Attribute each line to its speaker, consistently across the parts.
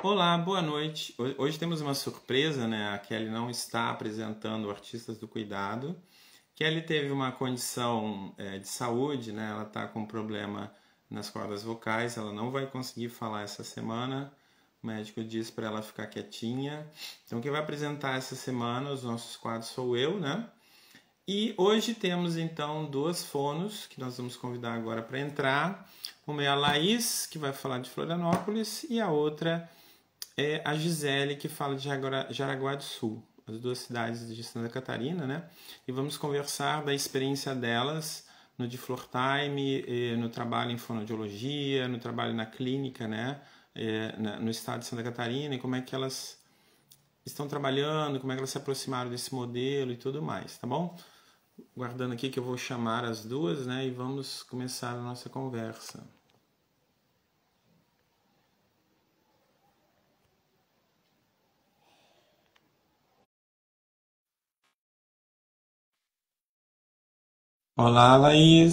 Speaker 1: Olá, boa noite. Hoje temos uma surpresa, né? A Kelly não está apresentando Artistas do Cuidado. Kelly teve uma condição de saúde, né? Ela está com um problema nas cordas vocais, ela não vai conseguir falar essa semana. O médico disse para ela ficar quietinha. Então, quem vai apresentar essa semana os nossos quadros sou eu, né? E hoje temos então duas fonos que nós vamos convidar agora para entrar. Uma é a Laís, que vai falar de Florianópolis, e a outra é a Gisele, que fala de Jaraguá do Sul, as duas cidades de Santa Catarina, né? E vamos conversar da experiência delas no de Floor Time, no trabalho em fonoaudiologia, no trabalho na clínica, né? No estado de Santa Catarina, e como é que elas estão trabalhando, como é que elas se aproximaram desse modelo e tudo mais, tá bom? Guardando aqui que eu vou chamar as duas, né? E vamos começar a nossa conversa. Olá, Laís.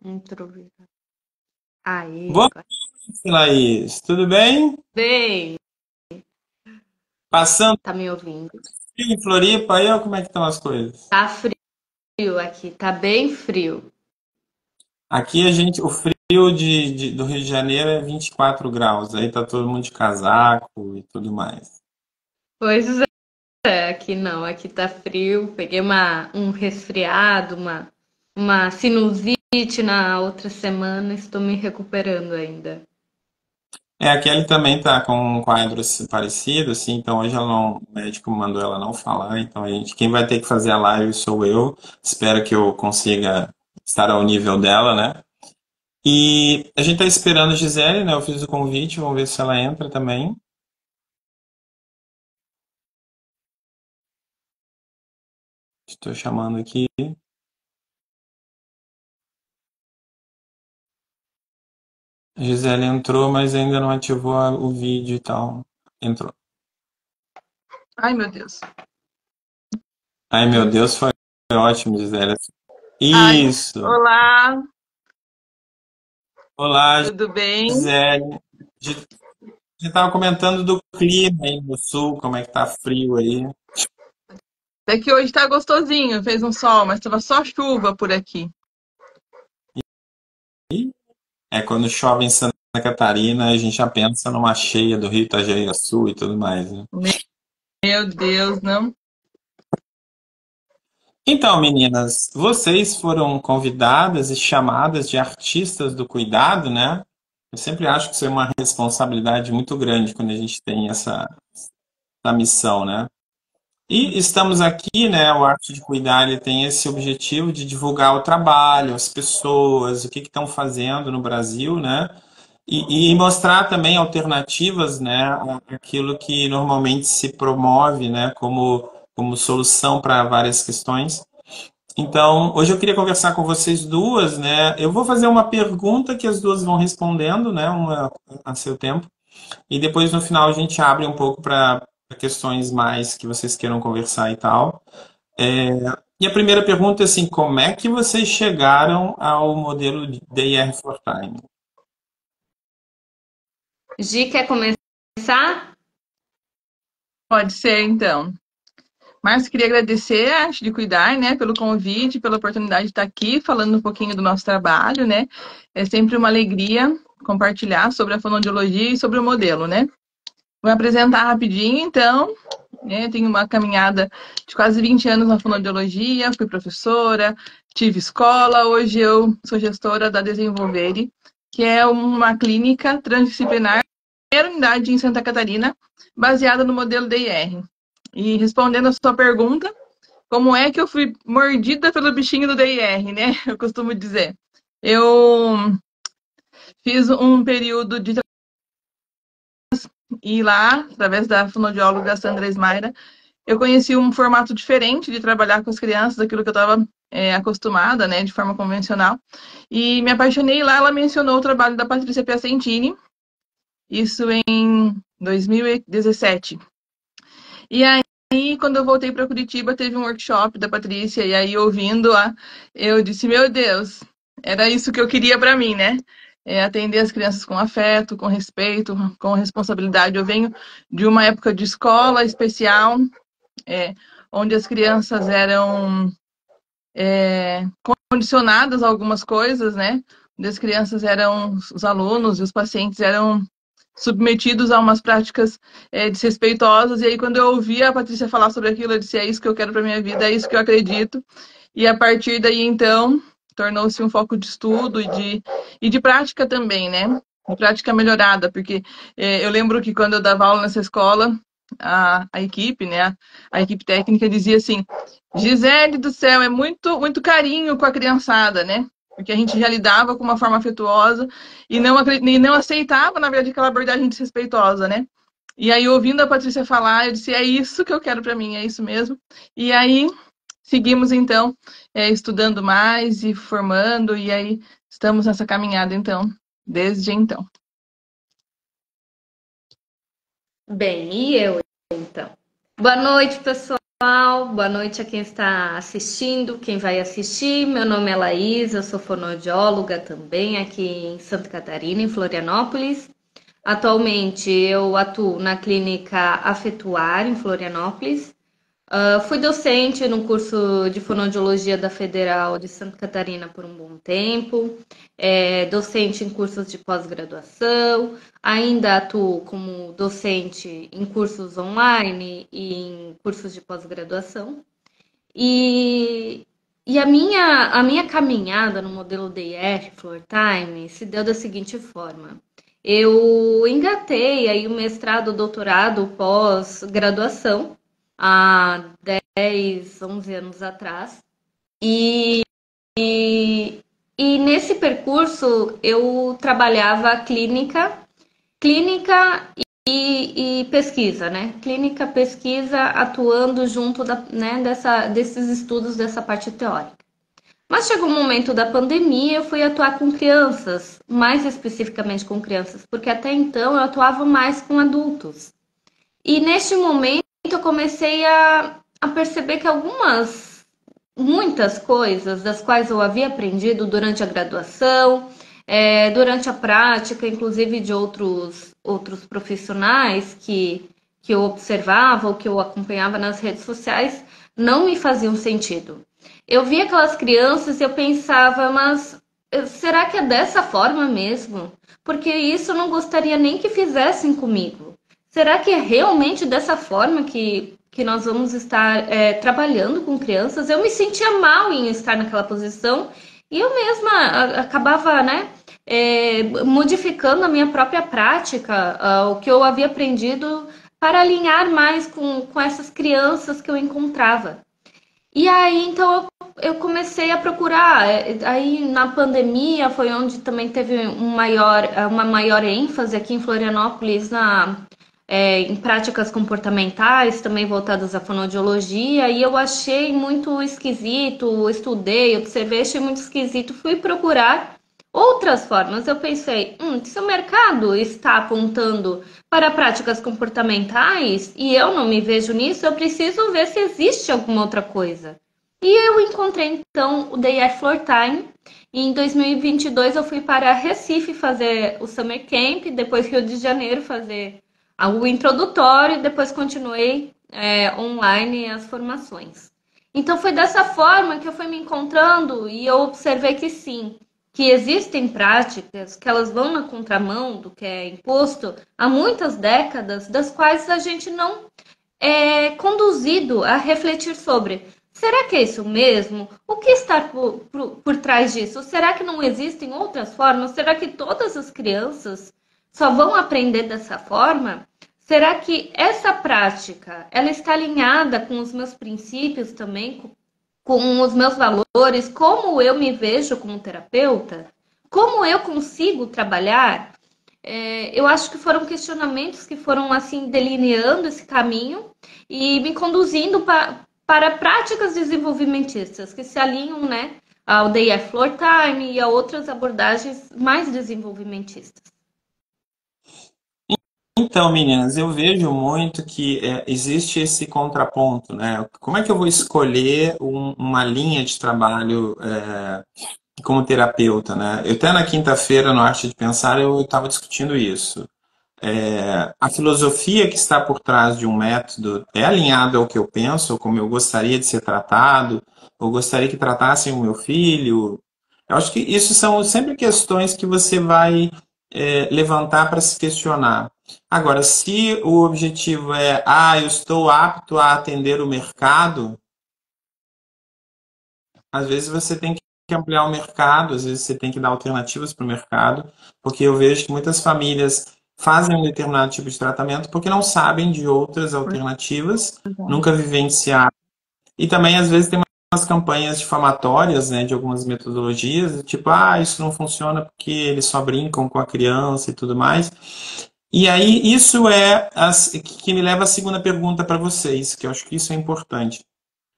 Speaker 2: Introvertido. Aí,
Speaker 1: Boa
Speaker 2: agora.
Speaker 1: noite, Laís. Tudo bem?
Speaker 2: Bem,
Speaker 1: Passando
Speaker 2: tá me ouvindo?
Speaker 1: frio em Floripa, aí, ó, como é que estão as coisas?
Speaker 2: Tá frio aqui, tá bem frio.
Speaker 1: Aqui o frio do Rio de Janeiro é 24 graus, aí tá todo mundo de casaco e tudo mais.
Speaker 2: Pois é, aqui não, aqui tá frio. Peguei um resfriado, uma sinusite na outra semana, estou me recuperando ainda.
Speaker 1: A Kelly também tá com um quadro parecido, assim, então hoje o médico mandou ela não falar, então quem vai ter que fazer a live sou eu. Espero que eu consiga estar ao nível dela, né? E a gente tá esperando a Gisele, né? Eu fiz o convite, vamos ver se ela entra também. Estou chamando aqui. A Gisele entrou, mas ainda não ativou o vídeo e tal. Entrou.
Speaker 3: Ai, meu Deus.
Speaker 1: Ai, meu Deus, foi ótimo, Gisele.
Speaker 3: Ai,
Speaker 1: Isso.
Speaker 3: olá,
Speaker 1: Olá,
Speaker 3: tudo bem?
Speaker 1: Gisele. Você estava comentando do clima aí no sul, como é que tá frio aí.
Speaker 3: Daqui hoje tá gostosinho, fez um sol, mas tava só chuva por aqui.
Speaker 1: Quando chove em Santa Catarina, a gente já pensa numa cheia do Rio Itajaí-Açu e tudo mais, né?
Speaker 3: Meu Deus, não?
Speaker 1: Então, meninas, vocês foram convidadas e chamadas de artistas do cuidado, né? Eu sempre acho que isso é uma responsabilidade muito grande quando a gente tem essa missão, né? E estamos aqui, né? O Arte de Cuidar ele tem esse objetivo de divulgar o trabalho, as pessoas, o que estão fazendo no Brasil, né? E mostrar também alternativas, né? Aquilo que normalmente se promove, né? Como solução para várias questões. Então, hoje eu queria conversar com vocês duas, né? Eu vou fazer uma pergunta que as duas vão respondendo, né? Uma a seu tempo. E depois no final a gente abre um pouco para questões mais que vocês queiram conversar e tal. É, e a primeira pergunta é assim, como é que vocês chegaram ao modelo de DIR for Time?
Speaker 2: Gi, quer começar?
Speaker 3: Pode ser, então. Mas queria agradecer a Arte de Cuidar, né, pelo convite, pela oportunidade de estar aqui falando um pouquinho do nosso trabalho, né? É sempre uma alegria compartilhar sobre a fonoaudiologia e sobre o modelo, né? Vou apresentar rapidinho, então. Né? Tenho uma caminhada de quase 20 anos na fonoaudiologia, fui professora, tive escola, hoje eu sou gestora da Desenvolvere, que é uma clínica transdisciplinar, primeira unidade em Santa Catarina, baseada no modelo DIR. E respondendo a sua pergunta, como é que eu fui mordida pelo bichinho do DIR, né? Eu costumo dizer. Eu fiz um período de e lá, através da fonoaudióloga Sandra Esmaira, eu conheci um formato diferente de trabalhar com as crianças, daquilo que eu estava acostumada, né, de forma convencional. E me apaixonei lá, ela mencionou o trabalho da Patrícia Piacentini, isso em 2017. E aí, quando eu voltei para Curitiba, teve um workshop da Patrícia, e aí, ouvindo-a, eu disse, meu Deus, era isso que eu queria para mim, né? Atender as crianças com afeto, com respeito, com responsabilidade. Eu venho de uma época de escola especial, onde as crianças eram condicionadas a algumas coisas, né? Onde as crianças eram, os alunos e os pacientes eram submetidos a umas práticas desrespeitosas. E aí, quando eu ouvi a Patrícia falar sobre aquilo, eu disse, é isso que eu quero para minha vida, é isso que eu acredito. E a partir daí, então, tornou-se um foco de estudo e de prática também, né? De prática melhorada, porque eu lembro que quando eu dava aula nessa escola, a equipe, né? A equipe técnica dizia assim, Gisele do céu, é muito, muito carinho com a criançada, né? Porque a gente já lidava com uma forma afetuosa e não aceitava, na verdade, aquela abordagem desrespeitosa, né? E aí, ouvindo a Patrícia falar, eu disse, é isso que eu quero para mim, é isso mesmo. E aí, seguimos, então, estudando mais e formando, e aí estamos nessa caminhada, então, desde então.
Speaker 2: Bem, e eu então? Boa noite, pessoal. Boa noite a quem está assistindo, quem vai assistir. Meu nome é Laís, eu sou fonoaudióloga também aqui em Santa Catarina, em Florianópolis. Atualmente eu atuo na clínica Afetuar, em Florianópolis. Fui docente no curso de fonoaudiologia da Federal de Santa Catarina por um bom tempo, docente em cursos de pós-graduação, ainda atuo como docente em cursos online e em cursos de pós-graduação. E a minha caminhada no modelo DIR, Floor Time, se deu da seguinte forma. Eu engatei aí o mestrado, o doutorado, o pós-graduação há 10, 11 anos atrás. E, e nesse percurso eu trabalhava clínica e pesquisa, né? Clínica, pesquisa, atuando junto né, desses estudos dessa parte teórica. Mas chegou um momento da pandemia, eu fui atuar com crianças, mais especificamente com crianças, porque até então eu atuava mais com adultos. E neste momento eu comecei a perceber que muitas coisas das quais eu havia aprendido durante a graduação, durante a prática, inclusive de outros profissionais que eu observava ou que eu acompanhava nas redes sociais, não me faziam sentido. Eu via aquelas crianças e eu pensava, mas será que é dessa forma mesmo? Porque isso eu não gostaria nem que fizessem comigo. Será que é realmente dessa forma que nós vamos estar trabalhando com crianças? Eu me sentia mal em estar naquela posição e eu mesma acabava, né, modificando a minha própria prática, o que eu havia aprendido para alinhar mais com essas crianças que eu encontrava. E aí, então, eu comecei a procurar. Aí, na pandemia, foi onde também teve uma maior ênfase aqui em Florianópolis em práticas comportamentais, também voltadas à fonoaudiologia, e eu achei muito esquisito, estudei, observei, achei muito esquisito, fui procurar outras formas. Eu pensei, se o mercado está apontando para práticas comportamentais e eu não me vejo nisso, eu preciso ver se existe alguma outra coisa. E eu encontrei então o Day at Floor Time. E em 2022 eu fui para Recife fazer o Summer Camp, depois Rio de Janeiro fazer o introdutório, e depois continuei online as formações. Então foi dessa forma que eu fui me encontrando e eu observei que sim, que existem práticas que elas vão na contramão do que é imposto há muitas décadas, das quais a gente não é conduzido a refletir sobre. Será que é isso mesmo? O que está por trás disso? Será que não existem outras formas? Será que todas as crianças só vão aprender dessa forma? Será que essa prática ela está alinhada com os meus princípios também, com os meus valores, como eu me vejo como terapeuta? Como eu consigo trabalhar? Eu acho que foram questionamentos que foram assim delineando esse caminho e me conduzindo para práticas desenvolvimentistas que se alinham, né, ao Day at Floor Time e a outras abordagens mais desenvolvimentistas.
Speaker 1: Então, meninas, eu vejo muito que existe esse contraponto, né? Como é que eu vou escolher uma linha de trabalho como terapeuta, né? Eu até na quinta-feira, no Arte de Pensar, eu estava discutindo isso. A filosofia que está por trás de um método é alinhada ao que eu penso, ou como eu gostaria de ser tratado, ou gostaria que tratassem o meu filho. Eu acho que isso são sempre questões que você vai levantar para se questionar. Agora, se o objetivo é, eu estou apto a atender o mercado, às vezes você tem que ampliar o mercado, às vezes você tem que dar alternativas para o mercado, porque eu vejo que muitas famílias fazem um determinado tipo de tratamento porque não sabem de outras alternativas, nunca vivenciaram. E também, às vezes, tem umas campanhas difamatórias, né, de algumas metodologias, tipo, isso não funciona porque eles só brincam com a criança e tudo mais. E aí, isso é que me leva à segunda pergunta para vocês, que eu acho que isso é importante.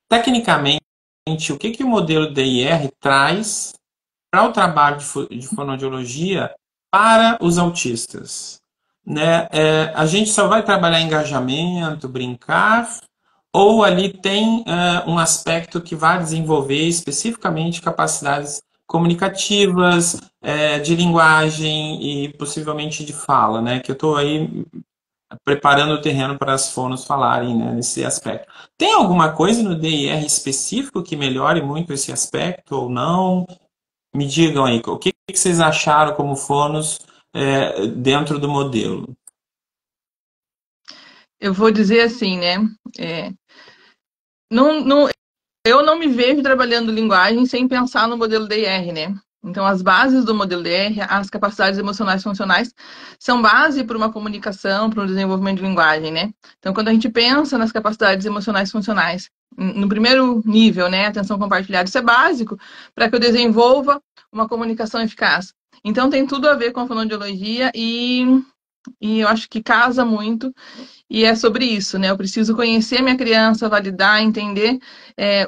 Speaker 1: Tecnicamente, o que o modelo DIR traz para o trabalho de fonoaudiologia para os autistas? Né? A gente só vai trabalhar engajamento, brincar, ou ali tem um aspecto que vai desenvolver especificamente capacidades comunicativas, de linguagem e possivelmente de fala, né? Que eu estou aí preparando o terreno para as fonos falarem, né, nesse aspecto. Tem alguma coisa no DIR específico que melhore muito esse aspecto ou não? Me digam aí, o que vocês acharam como fonos dentro do modelo?
Speaker 3: Eu vou dizer assim, né? É, não, não, eu não me vejo trabalhando linguagem sem pensar no modelo DIR, né? Então, as bases do modelo DIR, as capacidades emocionais funcionais, são base para uma comunicação, para um desenvolvimento de linguagem, né? Então, quando a gente pensa nas capacidades emocionais funcionais, no primeiro nível, né, atenção compartilhada, isso é básico para que eu desenvolva uma comunicação eficaz. Então, tem tudo a ver com a fonoaudiologia e eu acho que casa muito. E é sobre isso, né? Eu preciso conhecer minha criança, validar, entender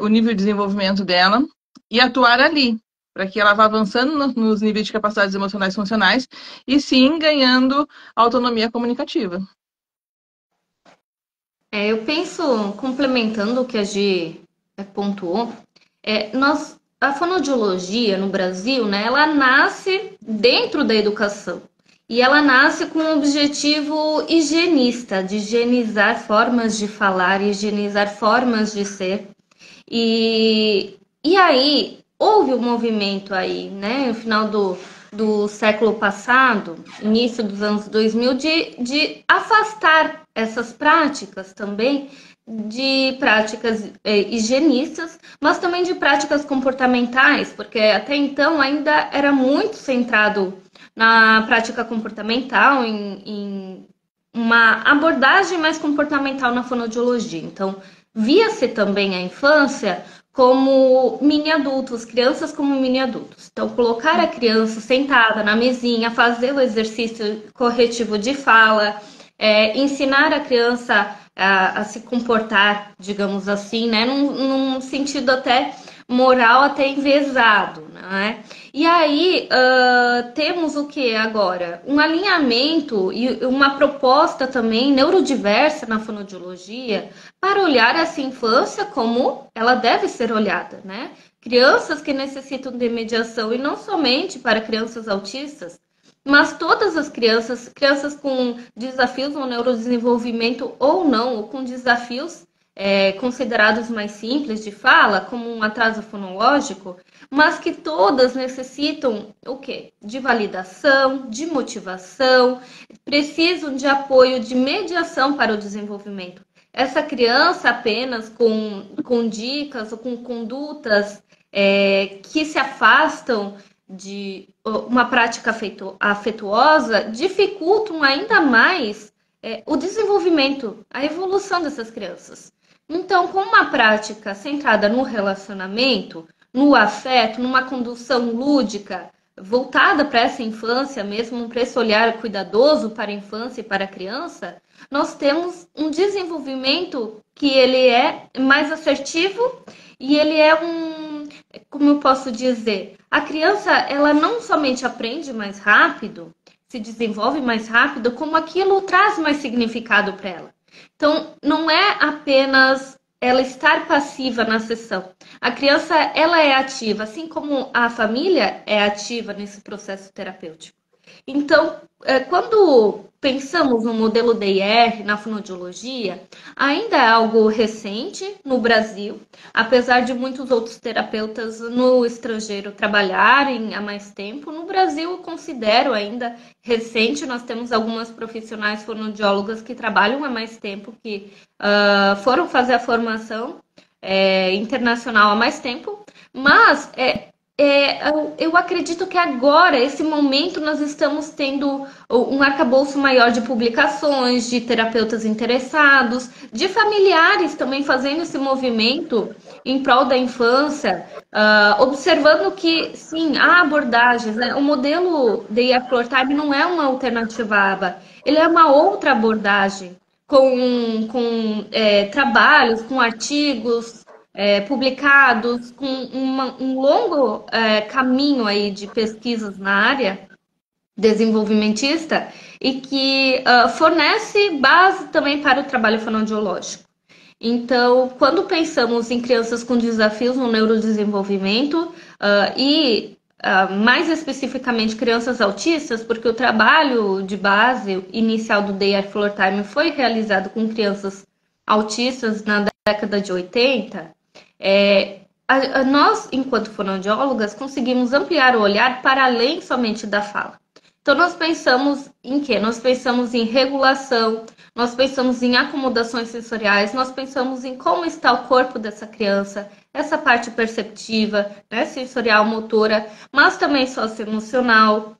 Speaker 3: o nível de desenvolvimento dela e atuar ali, para que ela vá avançando nos níveis de capacidades emocionais funcionais e sim ganhando autonomia comunicativa.
Speaker 2: Eu penso, complementando o que a Gi pontuou, a fonoaudiologia no Brasil, né, ela nasce dentro da educação. E ela nasce com um objetivo higienista, de higienizar formas de falar, higienizar formas de ser. E aí, houve um movimento aí, né, no final do século passado, início dos anos 2000, de afastar essas práticas também, de práticas higienistas, mas também de práticas comportamentais, porque até então ainda era muito centrado na prática comportamental, em uma abordagem mais comportamental na fonoaudiologia. Então, via-se também a infância como mini adultos, crianças como mini adultos. Então, colocar a criança sentada na mesinha, fazer o exercício corretivo de fala, ensinar a criança a se comportar, digamos assim, né, num sentido até moral, até enviesado, né? E aí temos o que agora? Um alinhamento e uma proposta também neurodiversa na fonoaudiologia para olhar essa infância como ela deve ser olhada, né? Crianças que necessitam de mediação e não somente para crianças autistas, mas todas as crianças, crianças com desafios no neurodesenvolvimento ou não, ou com desafios considerados mais simples de fala, como um atraso fonológico, mas que todas necessitam o quê? De validação, de motivação, precisam de apoio, de mediação para o desenvolvimento. Essa criança apenas com dicas ou com condutas que se afastam de uma prática afetuosa dificultam ainda mais o desenvolvimento, a evolução dessas crianças. Então, com uma prática centrada no relacionamento, no afeto, numa condução lúdica, voltada para essa infância mesmo, para esse olhar cuidadoso para a infância e para a criança, nós temos um desenvolvimento que ele é mais assertivo e ele é como eu posso dizer, a criança, ela não somente aprende mais rápido, se desenvolve mais rápido, como aquilo traz mais significado para ela. Então, não é apenas ela estar passiva na sessão. A criança, ela é ativa, assim como a família é ativa nesse processo terapêutico. Então, quando pensamos no modelo DIR na fonoaudiologia, ainda é algo recente no Brasil, apesar de muitos outros terapeutas no estrangeiro trabalharem há mais tempo. No Brasil, eu considero ainda recente. Nós temos algumas profissionais fonoaudiólogas que trabalham há mais tempo, que foram fazer a formação internacional há mais tempo, mas eu acredito que agora, esse momento, nós estamos tendo um arcabouço maior de publicações, de terapeutas interessados, de familiares também fazendo esse movimento em prol da infância, observando que, sim, há abordagens, né? O modelo de Floor Time não é uma alternativa ABA, ele é uma outra abordagem, com trabalhos, com artigos, publicados, com um longo caminho aí de pesquisas na área desenvolvimentista e que fornece base também para o trabalho fonoaudiológico. Então, quando pensamos em crianças com desafios no neurodesenvolvimento e mais especificamente crianças autistas, porque o trabalho de base inicial do Day at Floor Time foi realizado com crianças autistas na década de 80, nós, enquanto fonoaudiólogas, conseguimos ampliar o olhar para além somente da fala. Então, nós pensamos em quê? Nós pensamos em regulação, nós pensamos em acomodações sensoriais, nós pensamos em como está o corpo dessa criança, essa parte perceptiva, né, sensorial, motora, mas também socioemocional,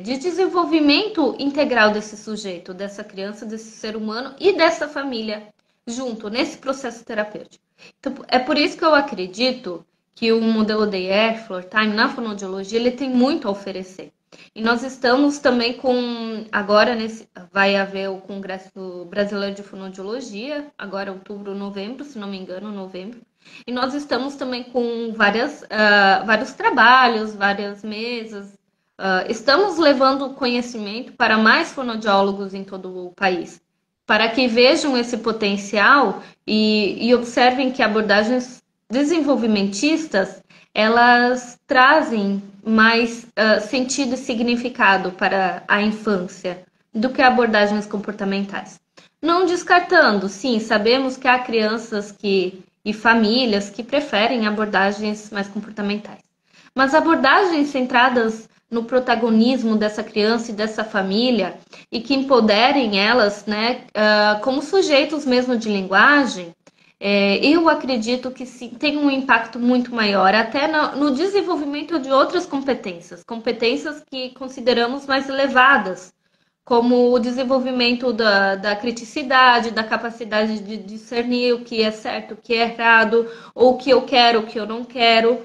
Speaker 2: de desenvolvimento integral desse sujeito, dessa criança, desse ser humano e dessa família, junto, nesse processo terapêutico. Então, é por isso que eu acredito que o modelo DIR, Floor Time, na fonoaudiologia, ele tem muito a oferecer. E nós estamos também agora vai haver o Congresso Brasileiro de Fonoaudiologia, agora outubro, novembro, se não me engano, novembro. E nós estamos também com vários trabalhos, várias mesas. Estamos levando conhecimento para mais fonoaudiólogos em todo o país, para que vejam esse potencial e observem que abordagens desenvolvimentistas, elas trazem mais sentido e significado para a infância do que abordagens comportamentais. Não descartando, sim, sabemos que há crianças e famílias que preferem abordagens mais comportamentais. Mas abordagens centradas no protagonismo dessa criança e dessa família e que empoderem elas, né, como sujeitos mesmo de linguagem, eu acredito que sim, tem um impacto muito maior, até no desenvolvimento de outras competências que consideramos mais elevadas, como o desenvolvimento da criticidade, da capacidade de discernir o que é certo, o que é errado, ou o que eu quero, o que eu não quero,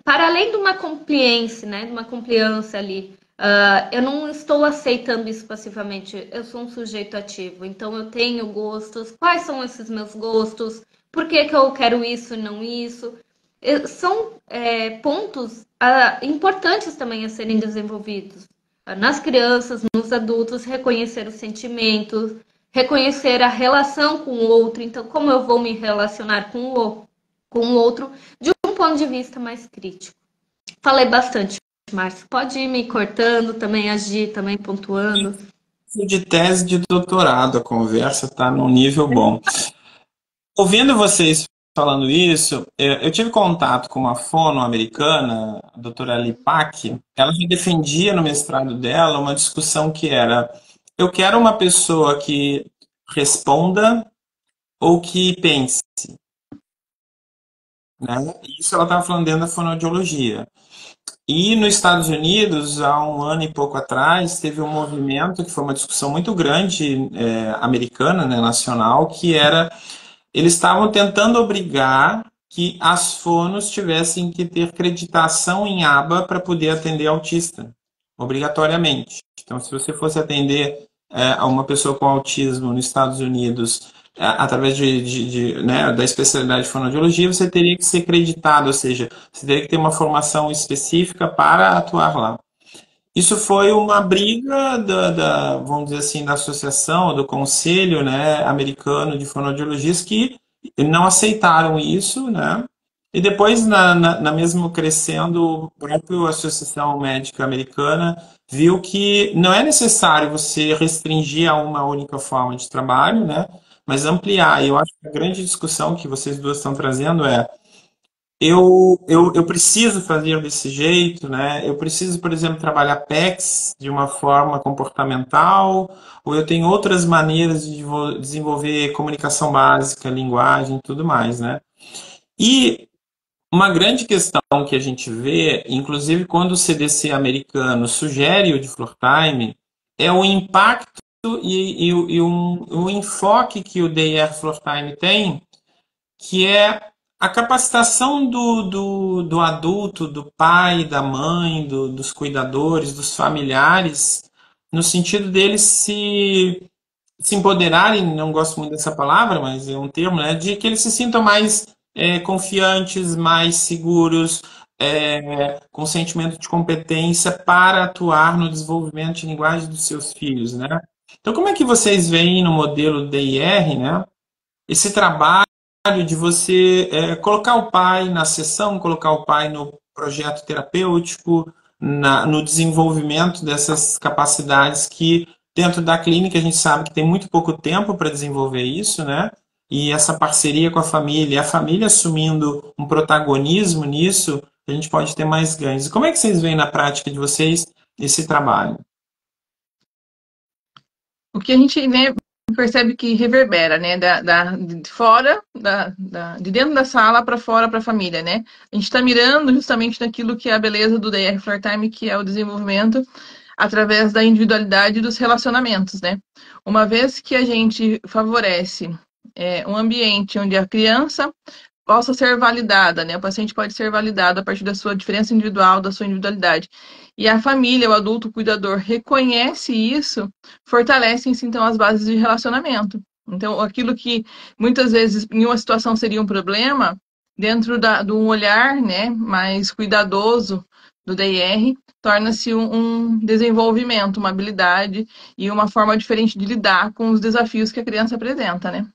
Speaker 2: para além de uma compliance, né, de uma compliância ali. Eu não estou aceitando isso passivamente, eu sou um sujeito ativo, então eu tenho gostos, quais são esses meus gostos, por que eu quero isso e não isso? São pontos importantes também a serem desenvolvidos nas crianças, nos adultos, reconhecer os sentimentos, reconhecer a relação com o outro, então como eu vou me relacionar com o outro de um ponto de vista mais crítico. Falei bastante, Márcio. Pode ir me cortando, também agir, também pontuando.
Speaker 1: De tese de doutorado, a conversa está num nível bom. Ouvindo vocês falando isso, eu tive contato com uma fono americana, a doutora Lipak. Ela já defendia no mestrado dela uma discussão que era: eu quero uma pessoa que responda ou que pense. Né? Isso ela estava falando dentro da fonoaudiologia. E nos Estados Unidos, há um ano e pouco atrás, teve um movimento que foi uma discussão muito grande, americana, né, nacional, que era: eles estavam tentando obrigar que as fonos tivessem que ter creditação em ABA para poder atender autista, obrigatoriamente. Então, se você fosse atender a uma pessoa com autismo nos Estados Unidos através né, da especialidade de fonoaudiologia, você teria que ser creditado, ou seja, você teria que ter uma formação específica para atuar lá. Isso foi uma briga vamos dizer assim, da associação, do conselho, né, americano de fonoaudiologistas que não aceitaram isso, né? E depois, na mesmo crescendo, a própria Associação Médica Americana viu que não é necessário você restringir a uma única forma de trabalho, né? Mas ampliar. E eu acho que a grande discussão que vocês duas estão trazendo é eu preciso fazer desse jeito, né? Eu preciso, por exemplo, trabalhar PECs de uma forma comportamental, ou eu tenho outras maneiras de desenvolver comunicação básica, linguagem e tudo mais, né? E uma grande questão que a gente vê, inclusive quando o CDC americano sugere o de floor time, é o impacto o enfoque que o DIR floor time tem, que é a capacitação do adulto, do pai, da mãe, dos cuidadores, dos familiares, no sentido deles se empoderarem, não gosto muito dessa palavra, mas é um termo, né, de que eles se sintam mais confiantes, mais seguros, com sentimento de competência para atuar no desenvolvimento de linguagem dos seus filhos, né? Então, como é que vocês veem no modelo DIR, né, esse trabalho de você colocar o pai na sessão, colocar o pai no projeto terapêutico, no desenvolvimento dessas capacidades que dentro da clínica a gente sabe que tem muito pouco tempo para desenvolver isso, né? E essa parceria com a família assumindo um protagonismo nisso, a gente pode ter mais ganhos. Como é que vocês veem na prática de vocês esse trabalho?
Speaker 3: O que a gente, né, percebe que reverbera, né, de fora, de dentro da sala para fora para a família, né? A gente está mirando justamente naquilo que é a beleza do DR Floor Time, que é o desenvolvimento através da individualidade dos relacionamentos, né? Uma vez que a gente favorece um ambiente onde a criança possa ser validada, né? O paciente pode ser validado a partir da sua diferença individual, da sua individualidade. E a família, o adulto, o cuidador, reconhece isso, fortalecem-se, então, as bases de relacionamento. Então, aquilo que muitas vezes em uma situação seria um problema, dentro de um olhar, né, mais cuidadoso do DIR, torna-se um desenvolvimento, uma habilidade e uma forma diferente de lidar com os desafios que a criança apresenta, né?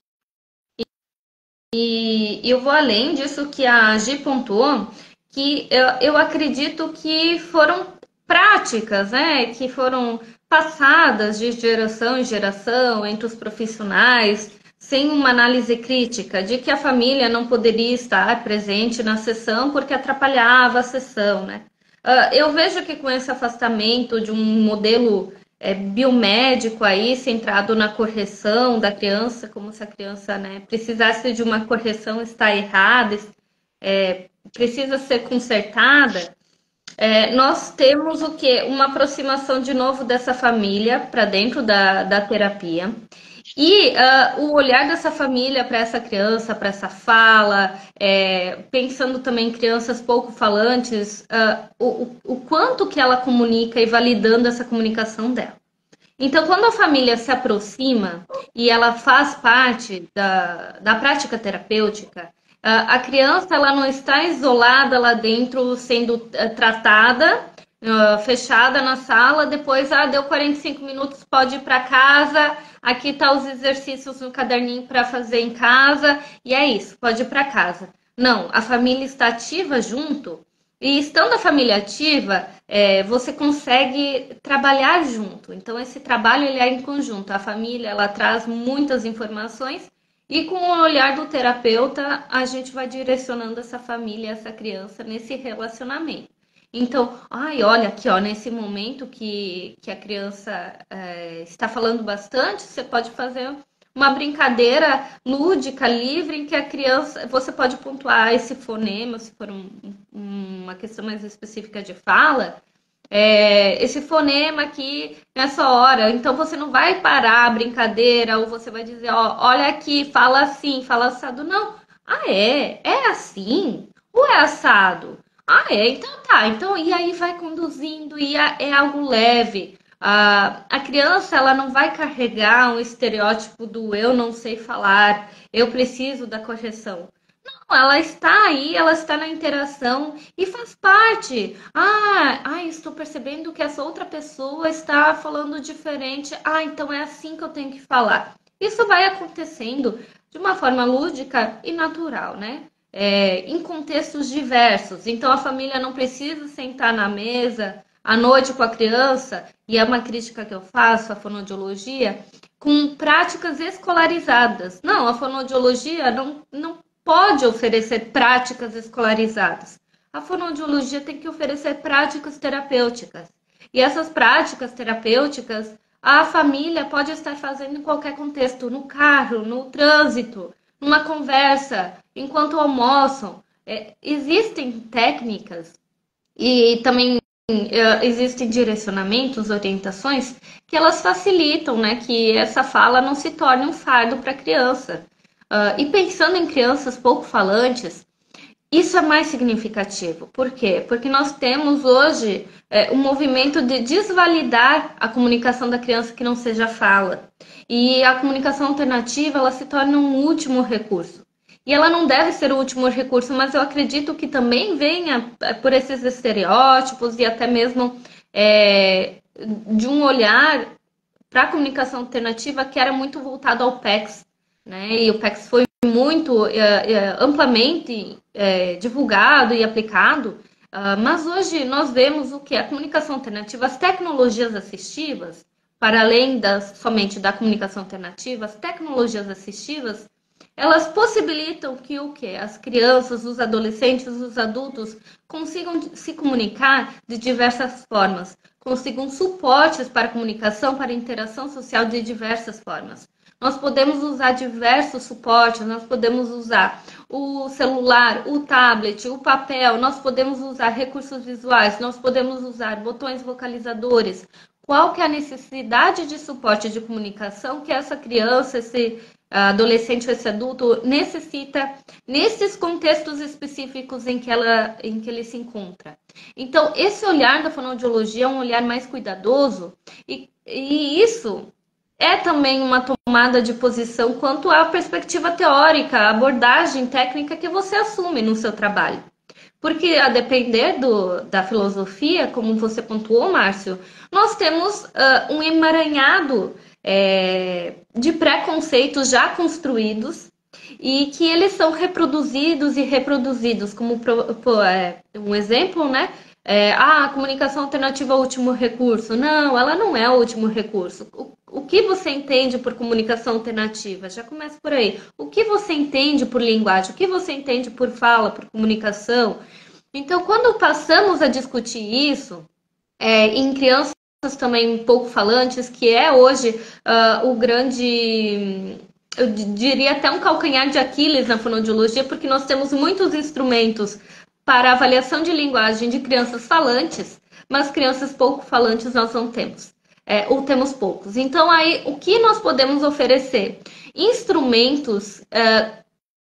Speaker 2: E eu vou além disso que a Gi pontuou, que eu acredito que foram práticas, né, que foram passadas de geração em geração entre os profissionais, sem uma análise crítica de que a família não poderia estar presente na sessão porque atrapalhava a sessão, né? Eu vejo que com esse afastamento de um modelo biomédico aí, centrado na correção da criança, como se a criança, né, precisasse de uma correção, está errada, precisa ser consertada, nós temos o quê? Uma aproximação de novo dessa família para dentro da terapia. E o olhar dessa família para essa criança, para essa fala, pensando também em crianças pouco falantes, o quanto que ela comunica e validando essa comunicação dela. Então, quando a família se aproxima e ela faz parte da prática terapêutica, a criança ela não está isolada lá dentro, sendo tratada, fechada na sala, depois deu 45 minutos, pode ir para casa, aqui tá os exercícios no caderninho para fazer em casa, e é isso, pode ir para casa. Não, a família está ativa junto, e estando a família ativa, você consegue trabalhar junto. Então, esse trabalho ele é em conjunto. A família ela traz muitas informações e com o olhar do terapeuta, a gente vai direcionando essa família, essa criança nesse relacionamento. Então, olha aqui, ó, nesse momento que a criança está falando bastante, você pode fazer uma brincadeira lúdica, livre, em que a criança, você pode pontuar esse fonema, se for uma questão mais específica de fala, esse fonema aqui nessa hora. Então, você não vai parar a brincadeira, ou você vai dizer, ó, olha aqui, fala assim, fala assado. Não. É assim? Ou é assado? Então tá. Então, e aí vai conduzindo, e é algo leve. A criança ela não vai carregar um estereótipo do eu não sei falar, eu preciso da correção. Ela está aí, ela está na interação e faz parte. Estou percebendo que essa outra pessoa está falando diferente. Então é assim que eu tenho que falar. Isso vai acontecendo de uma forma lúdica e natural, né? Em contextos diversos. Então a família não precisa sentar na mesa à noite com a criança, e é uma crítica que eu faço à fonoaudiologia, com práticas escolarizadas. Não, a fonoaudiologia não pode oferecer práticas escolarizadas. A fonoaudiologia tem que oferecer práticas terapêuticas. E essas práticas terapêuticas, a família pode estar fazendo em qualquer contexto, no carro, no trânsito, numa conversa, enquanto almoçam. Existem técnicas e também existem direcionamentos, orientações, que elas facilitam, né, que essa fala não se torne um fardo para a criança. E pensando em crianças pouco falantes, isso é mais significativo. Por quê? Porque nós temos hoje um movimento de desvalidar a comunicação da criança que não seja fala. E a comunicação alternativa, ela se torna um último recurso. E ela não deve ser o último recurso, mas eu acredito que também venha por esses estereótipos e até mesmo de um olhar para a comunicação alternativa que era muito voltado ao PECS, né? E o PECS foi muito amplamente divulgado e aplicado, mas hoje nós vemos o que? A comunicação alternativa, as tecnologias assistivas, para além somente da comunicação alternativa, as tecnologias assistivas, elas possibilitam que o quê? As crianças, os adolescentes, os adultos consigam se comunicar de diversas formas, consigam suportes para a comunicação, para a interação social de diversas formas. Nós podemos usar diversos suportes, nós podemos usar o celular, o tablet, o papel, nós podemos usar recursos visuais, nós podemos usar botões vocalizadores. Qual que é a necessidade de suporte de comunicação que essa criança, esse adolescente ou esse adulto necessita nesses contextos específicos em que ele se encontra? Então, esse olhar da fonoaudiologia é um olhar mais cuidadoso e isso é também uma tomada de posição quanto à perspectiva teórica, a abordagem técnica que você assume no seu trabalho. Porque, a depender da filosofia, como você pontuou, Márcio, nós temos um emaranhado de preconceitos já construídos e que eles são reproduzidos e reproduzidos. Como um exemplo, né? A comunicação alternativa é o último recurso. Não, ela não é o último recurso. O que você entende por comunicação alternativa? Já começa por aí. O que você entende por linguagem? O que você entende por fala, por comunicação? Então, quando passamos a discutir isso, em crianças também pouco falantes, que é hoje o grande, eu diria até um calcanhar de Aquiles na fonoaudiologia, porque nós temos muitos instrumentos para avaliação de linguagem de crianças falantes, mas crianças pouco falantes nós não temos. Ou temos poucos. Então, aí, o que nós podemos oferecer? Instrumentos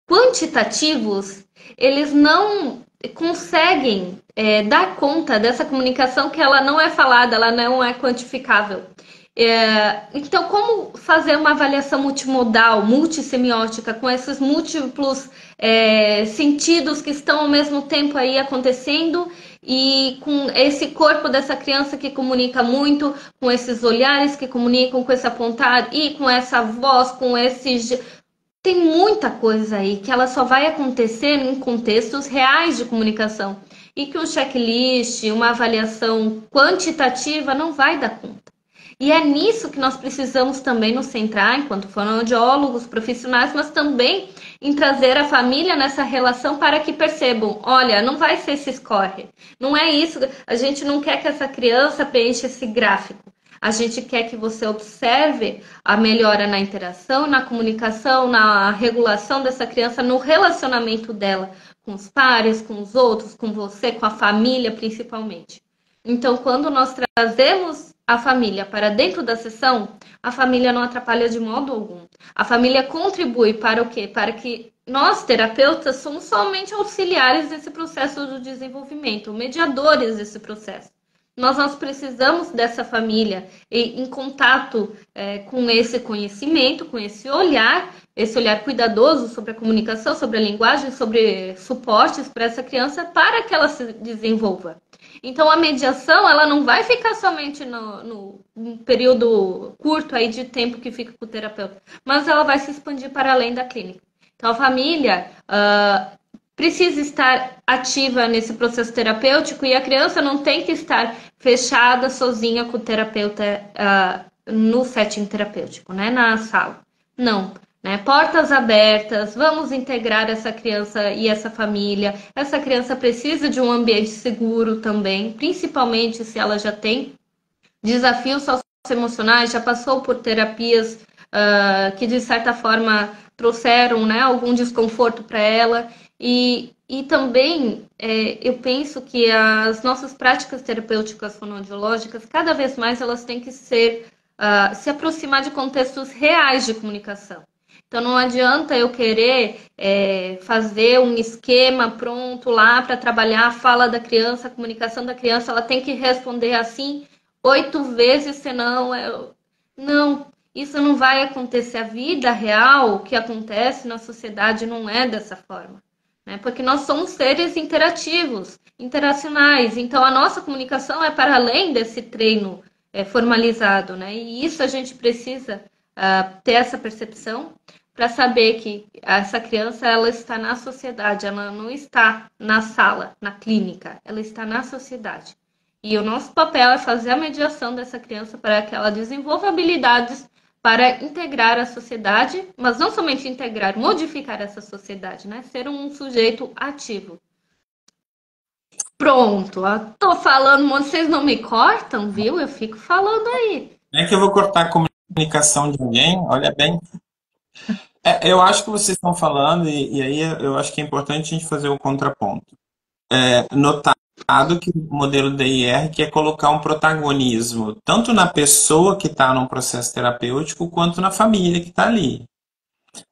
Speaker 2: quantitativos, eles não conseguem dar conta dessa comunicação que ela não é falada, ela não é quantificável. Então, como fazer uma avaliação multimodal, multissemiótica, com esses múltiplos sentidos que estão ao mesmo tempo aí acontecendo e com esse corpo dessa criança que comunica muito, com esses olhares que comunicam, com esse apontar e com essa voz, com esse... Tem muita coisa aí que ela só vai acontecer em contextos reais de comunicação e que um checklist, uma avaliação quantitativa não vai dar conta. E é nisso que nós precisamos também nos centrar, enquanto fonoaudiólogos, profissionais, mas também em trazer a família nessa relação para que percebam, olha, não vai ser esse escorre. Não é isso, a gente não quer que essa criança preencha esse gráfico. A gente quer que você observe a melhora na interação, na comunicação, na regulação dessa criança, no relacionamento dela com os pares, com os outros, com você, com a família principalmente. Então, quando nós trazemos a família para dentro da sessão, a família não atrapalha de modo algum. A família contribui para o quê? Para que nós, terapeutas, somos somente auxiliares desse processo do desenvolvimento, mediadores desse processo. nós precisamos dessa família em contato com esse conhecimento, com esse olhar cuidadoso sobre a comunicação, sobre a linguagem, sobre suportes para essa criança, para que ela se desenvolva. Então, a mediação, ela não vai ficar somente no período curto aí de tempo que fica com o terapeuta, mas ela vai se expandir para além da clínica. Então, a família precisa estar ativa nesse processo terapêutico e a criança não tem que estar fechada sozinha com o terapeuta no setting terapêutico, né, na sala. Não. Né? Portas abertas, vamos integrar essa criança e essa família. Essa criança precisa de um ambiente seguro também, principalmente se ela já tem desafios socioemocionais, já passou por terapias que de certa forma trouxeram, né, algum desconforto para ela. E também eu penso que as nossas práticas terapêuticas fonoaudiológicas, cada vez mais elas têm que se aproximar de contextos reais de comunicação. Então, não adianta eu querer fazer um esquema pronto lá para trabalhar a fala da criança, a comunicação da criança, ela tem que responder assim 8 vezes, senão... Não, isso não vai acontecer. A vida real, o que acontece na sociedade, não é dessa forma. Né? Porque nós somos seres interativos, interacionais. Então, a nossa comunicação é para além desse treino formalizado. Né? E isso a gente precisa ter essa percepção, para saber que essa criança ela está na sociedade, ela não está na sala, na clínica, ela está na sociedade. E o nosso papel é fazer a mediação dessa criança para que ela desenvolva habilidades para integrar a sociedade, mas não somente integrar, modificar essa sociedade, né? Ser um sujeito ativo. Pronto, estou falando, vocês não me cortam, viu? Eu fico falando aí.
Speaker 1: Não é que eu vou cortar a comunicação de alguém, olha bem. Eu acho que vocês estão falando, e aí eu acho que é importante a gente fazer o contraponto. Notado que o modelo DIR quer colocar um protagonismo, tanto na pessoa que está num processo terapêutico, quanto na família que está ali.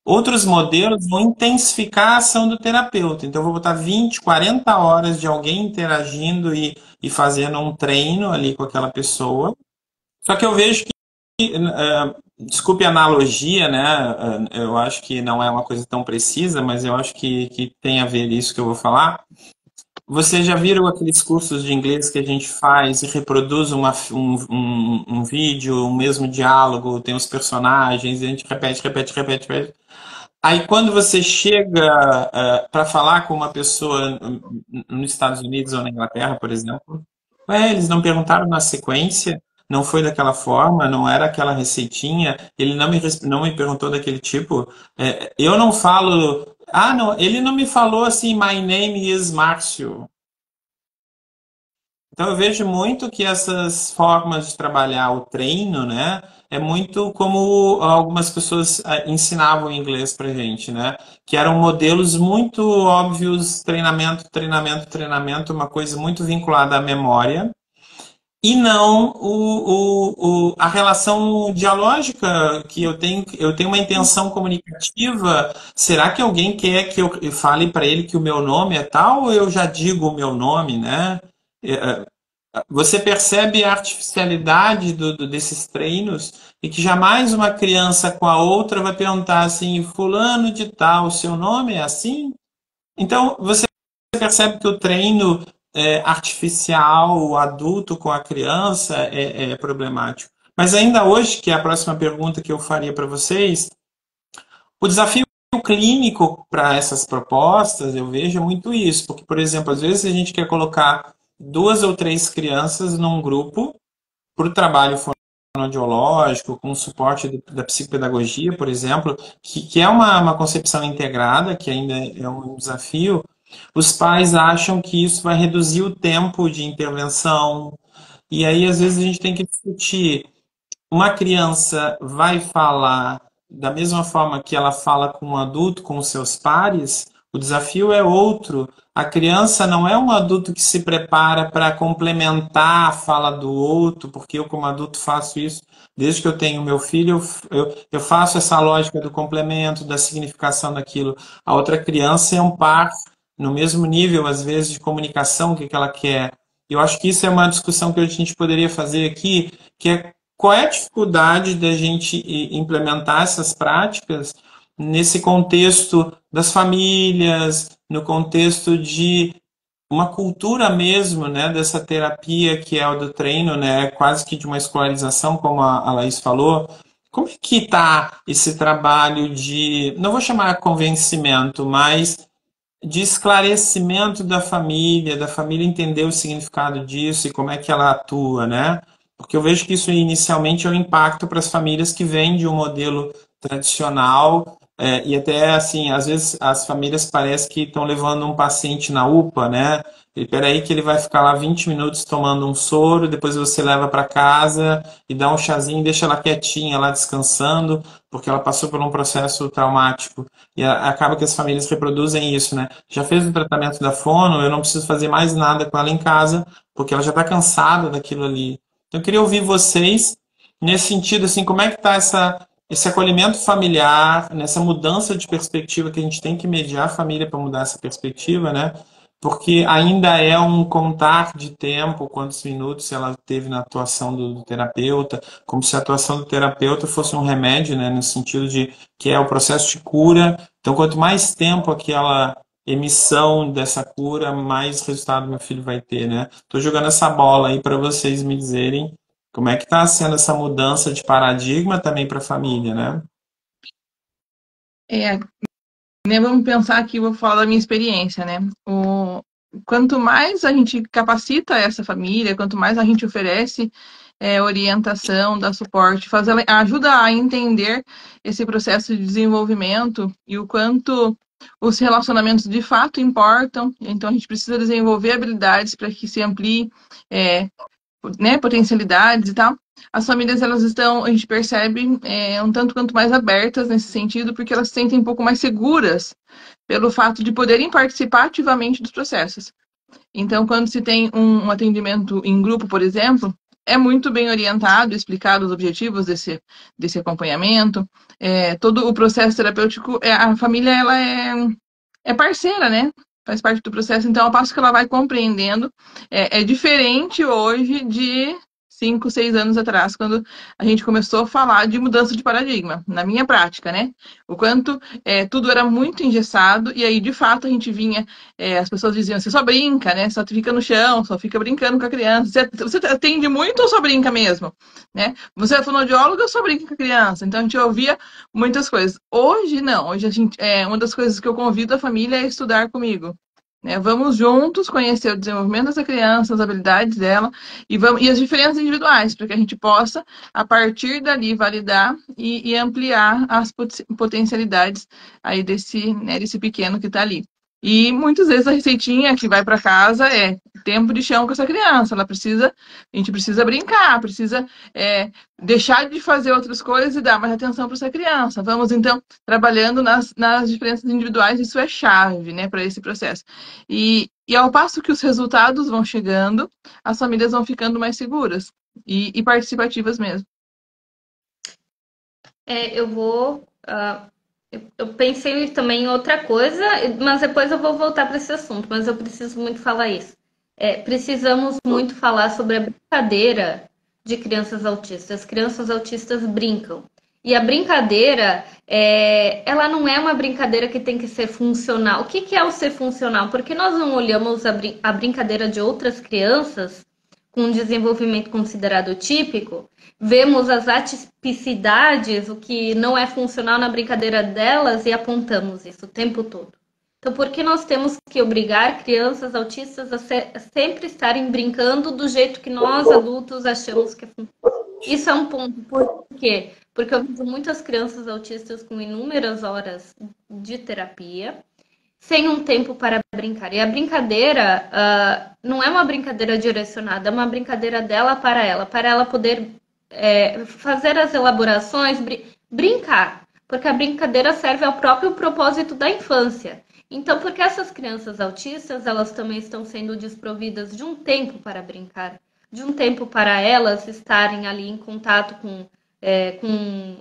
Speaker 1: Outros modelos vão intensificar a ação do terapeuta. Então, eu vou botar 20, 40 horas de alguém interagindo e fazendo um treino ali com aquela pessoa. Só que eu vejo que desculpe a analogia, né? Eu acho que não é uma coisa tão precisa, mas eu acho que tem a ver isso que eu vou falar. Vocês já viram aqueles cursos de inglês que a gente faz e reproduz um vídeo, o mesmo diálogo, tem os personagens, e a gente repete. Aí quando você chega para falar com uma pessoa nos Estados Unidos ou na Inglaterra, por exemplo, eles não perguntaram na sequência, não foi daquela forma, não era aquela receitinha, ele não me perguntou daquele tipo. Eu não falo... não, ele não me falou assim, my name is Márcio. Então eu vejo muito que essas formas de trabalhar o treino, né, é muito como algumas pessoas ensinavam inglês pra gente, né, que eram modelos muito óbvios, treinamento, uma coisa muito vinculada à memória, e não a relação dialógica que eu tenho uma intenção comunicativa. Será que alguém quer que eu fale para ele que o meu nome é tal ou eu já digo o meu nome, né? Você percebe a artificialidade desses treinos e que jamais uma criança com a outra vai perguntar assim, fulano de tal, seu nome é assim? Então, você percebe que o treino artificial, o adulto com a criança é problemático. Mas ainda hoje, que é a próxima pergunta que eu faria para vocês, o desafio clínico para essas propostas, eu vejo muito isso, porque, por exemplo, às vezes a gente quer colocar 2 ou 3 crianças num grupo para o trabalho fonoaudiológico, com suporte da psicopedagogia, por exemplo, que é uma concepção integrada, que ainda é um desafio. Os pais acham que isso vai reduzir o tempo de intervenção, e aí às vezes a gente tem que discutir. Uma criança vai falar da mesma forma que ela fala com um adulto, com os seus pares? O desafio é outro. A criança não é um adulto que se prepara para complementar a fala do outro, porque eu, como adulto, faço isso. Desde que eu tenho meu filho, eu faço essa lógica do complemento, da significação daquilo. A outra criança é um par no mesmo nível, às vezes, de comunicação, o que ela quer Eu acho que isso é uma discussão que a gente poderia fazer aqui, que é qual é a dificuldade da gente implementar essas práticas nesse contexto das famílias, no contexto de uma cultura mesmo, né, dessa terapia que é o do treino, né, quase que de uma escolarização, como a Laís falou. Como é que está esse trabalho de, não vou chamar convencimento, mas de esclarecimento da família entender o significado disso e como é que ela atua, né? Porque eu vejo que isso inicialmente é um impacto para as famílias que vêm de um modelo tradicional, e até assim, às vezes as famílias parecem que estão levando um paciente na UPA, né? Espera aí que ele vai ficar lá 20 minutos tomando um soro, depois você leva para casa e dá um chazinho, deixa ela quietinha lá descansando, porque ela passou por um processo traumático. E acaba que as famílias reproduzem isso, né? Já fez o tratamento da fono, eu não preciso fazer mais nada com ela em casa, porque ela já está cansada daquilo ali. Então, eu queria ouvir vocês nesse sentido, assim, como é que está esse acolhimento familiar, nessa mudança de perspectiva que a gente tem que mediar a família para mudar essa perspectiva, né? Porque ainda é um contar de tempo, quantos minutos ela teve na atuação do terapeuta, como se a atuação do terapeuta fosse um remédio, né? No sentido de que é o processo de cura. Então, quanto mais tempo aquela emissão dessa cura, mais resultado meu filho vai ter, né? Estou jogando essa bola aí para vocês me dizerem como é que está sendo essa mudança de paradigma também para a família, né?
Speaker 3: É, né, vamos pensar aqui, vou falar da minha experiência, né? Quanto mais a gente capacita essa família, quanto mais a gente oferece orientação, dá suporte, ajuda a entender esse processo de desenvolvimento e o quanto os relacionamentos de fato importam. Então, a gente precisa desenvolver habilidades para que se amplie, né, potencialidades e tal. As famílias, elas estão, a gente percebe, um tanto quanto mais abertas nesse sentido, porque elas se sentem um pouco mais seguras pelo fato de poderem participar ativamente dos processos. Então, quando se tem um atendimento em grupo, por exemplo, é muito bem orientado, explicado os objetivos desse acompanhamento, todo o processo terapêutico, a família, ela é parceira, né? Faz parte do processo, então, ao passo que ela vai compreendendo, é diferente hoje de 5, 6 anos atrás, quando a gente começou a falar de mudança de paradigma, na minha prática, né? O quanto tudo era muito engessado, e aí, de fato, a gente vinha, as pessoas diziam, você só brinca, né? Só fica no chão, só fica brincando com a criança. Você atende muito ou só brinca mesmo? Né? Você é fonoaudióloga ou só brinca com a criança? Então, a gente ouvia muitas coisas. Hoje, não. Hoje, uma das coisas que eu convido a família é estudar comigo. Né? Vamos juntos conhecer o desenvolvimento dessa criança, as habilidades dela e as diferenças individuais, para que a gente possa, a partir dali, validar e ampliar as potencialidades aí desse pequeno que está ali. E muitas vezes a receitinha que vai para casa é tempo de chão com essa criança. A gente precisa brincar, precisa deixar de fazer outras coisas e dar mais atenção para essa criança. Vamos, então, trabalhando nas diferenças individuais, isso é chave, né, para esse processo. E ao passo que os resultados vão chegando, as famílias vão ficando mais seguras e participativas mesmo.
Speaker 2: Eu pensei também em outra coisa, mas depois eu vou voltar para esse assunto, mas eu preciso muito falar isso. Precisamos muito falar sobre a brincadeira de crianças autistas. As crianças autistas brincam. E a brincadeira, ela não é uma brincadeira que tem que ser funcional. O que é o ser funcional? Porque nós não olhamos a brincadeira de outras crianças com um desenvolvimento considerado típico, vemos as atipicidades, o que não é funcional na brincadeira delas e apontamos isso o tempo todo. Então, por que nós temos que obrigar crianças autistas a sempre estarem brincando do jeito que nós, adultos, achamos que é funcional? Isso é um ponto. Por quê? Porque eu vejo muitas crianças autistas com inúmeras horas de terapia, sem um tempo para brincar. E a brincadeira não é uma brincadeira direcionada, é uma brincadeira dela, para ela poder fazer as elaborações, brincar. Porque a brincadeira serve ao próprio propósito da infância. Então, porque essas crianças autistas, elas também estão sendo desprovidas de um tempo para brincar, de um tempo para elas estarem ali em contato com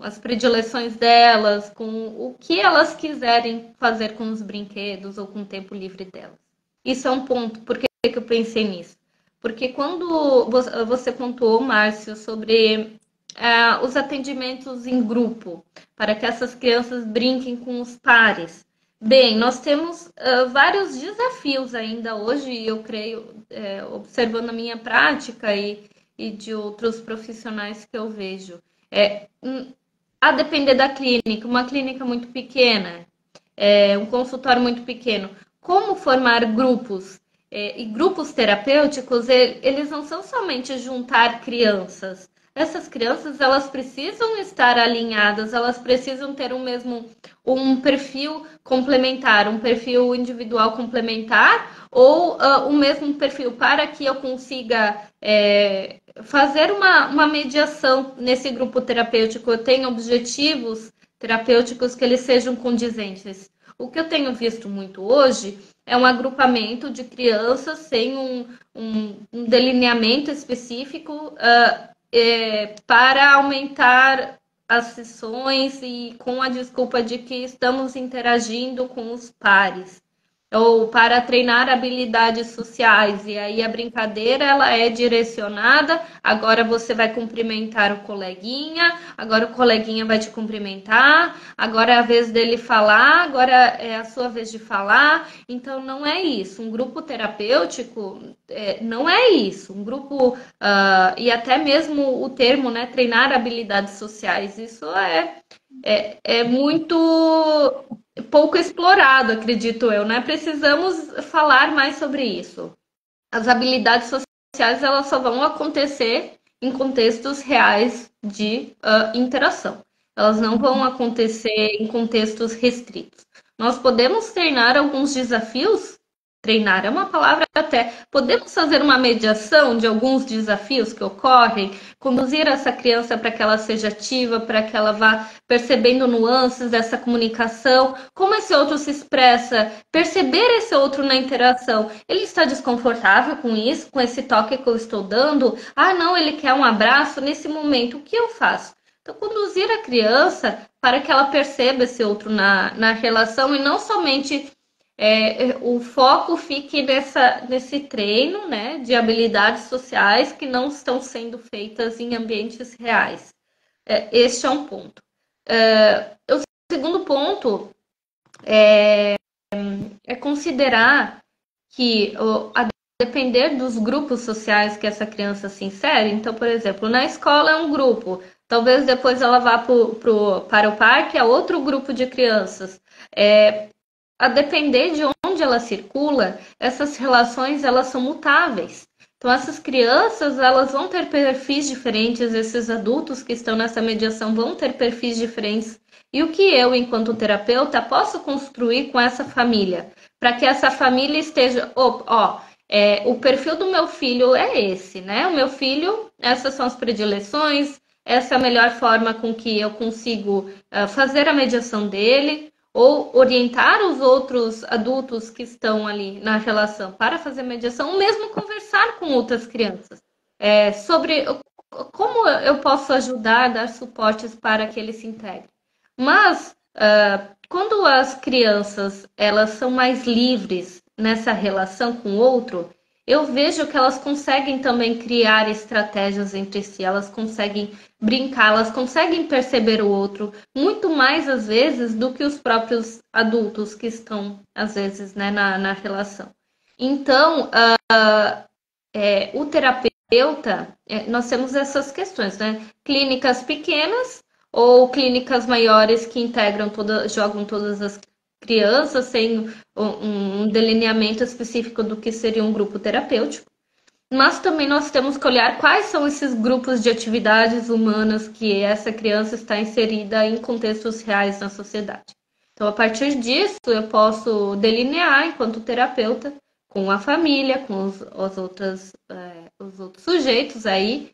Speaker 2: as predileções delas, com o que elas quiserem fazer com os brinquedos ou com o tempo livre delas. Isso é um ponto. Por que eu pensei nisso? porque quando você pontuou, Márcio, sobre os atendimentos em grupo, para que essas crianças brinquem com os pares. Bem, nós temos vários desafios ainda hoje, eu creio, observando a minha prática e de outros profissionais que eu vejo. A depender da clínica, uma clínica muito pequena, um consultório muito pequeno, como formar grupos e grupos terapêuticos, eles não são somente juntar crianças. Essas crianças, elas precisam estar alinhadas, elas precisam ter um perfil complementar, um perfil individual complementar, ou o mesmo perfil para que eu consiga fazer uma mediação nesse grupo terapêutico. Eu tenho objetivos terapêuticos que eles sejam condizentes. O que eu tenho visto muito hoje é um agrupamento de crianças sem um delineamento específico para aumentar as sessões e com a desculpa de que estamos interagindo com os pares. Ou para treinar habilidades sociais, e aí a brincadeira ela é direcionada, agora você vai cumprimentar o coleguinha, agora o coleguinha vai te cumprimentar, agora é a vez dele falar, agora é a sua vez de falar. Então não é isso, um grupo terapêutico não é isso, um grupo, e até mesmo o termo, né, treinar habilidades sociais, isso é muito pouco explorado, acredito eu, né? Precisamos falar mais sobre isso. As habilidades sociais, elas só vão acontecer em contextos reais de interação. Elas não vão acontecer em contextos restritos. Nós podemos treinar alguns desafios. Treinar é uma palavra até. Podemos fazer uma mediação de alguns desafios que ocorrem, conduzir essa criança para que ela seja ativa, para que ela vá percebendo nuances dessa comunicação, como esse outro se expressa, perceber esse outro na interação. Ele está desconfortável com isso, com esse toque que eu estou dando? Ah, não, ele quer um abraço nesse momento. O que eu faço? Então, conduzir a criança para que ela perceba esse outro na relação e não somente o foco fique nesse treino, né, de habilidades sociais que não estão sendo feitas em ambientes reais. Este é um ponto. O segundo ponto é considerar que, a depender dos grupos sociais que essa criança se insere, então, por exemplo, na escola é um grupo, talvez depois ela vá para o parque, é outro grupo de crianças. A depender de onde ela circula, essas relações elas são mutáveis. Então, essas crianças elas vão ter perfis diferentes, esses adultos que estão nessa mediação vão ter perfis diferentes. E o que eu, enquanto terapeuta, posso construir com essa família? Para que essa família esteja... o perfil do meu filho é esse, né? O meu filho, essas são as predileções, essa é a melhor forma com que eu consigo fazer a mediação dele, ou orientar os outros adultos que estão ali na relação para fazer mediação, ou mesmo conversar com outras crianças sobre como eu posso ajudar, dar suportes para que ele se integre. Mas, quando as crianças elas são mais livres nessa relação com o outro, eu vejo que elas conseguem também criar estratégias entre si, elas conseguem brincar, elas conseguem perceber o outro muito mais, às vezes, do que os próprios adultos que estão, às vezes, né, na relação. Então, o terapeuta, nós temos essas questões, né? Clínicas pequenas ou clínicas maiores que integram jogam todas as crianças sem um delineamento específico do que seria um grupo terapêutico. Mas também nós temos que olhar quais são esses grupos de atividades humanas que essa criança está inserida em contextos reais na sociedade. Então, a partir disso, eu posso delinear, enquanto terapeuta, com a família, com os outros sujeitos aí,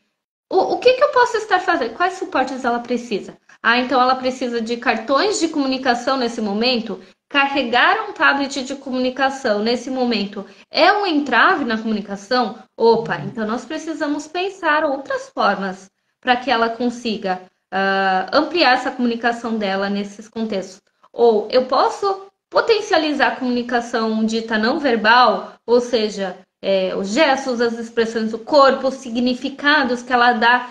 Speaker 2: o que eu posso estar fazendo? Quais suportes ela precisa? Então ela precisa de cartões de comunicação nesse momento? Carregar um tablet de comunicação nesse momento é um entrave na comunicação? Opa, então nós precisamos pensar outras formas para que ela consiga ampliar essa comunicação dela nesses contextos. Ou eu posso potencializar a comunicação dita não verbal, ou seja, os gestos, as expressões do corpo, os significados que ela dá,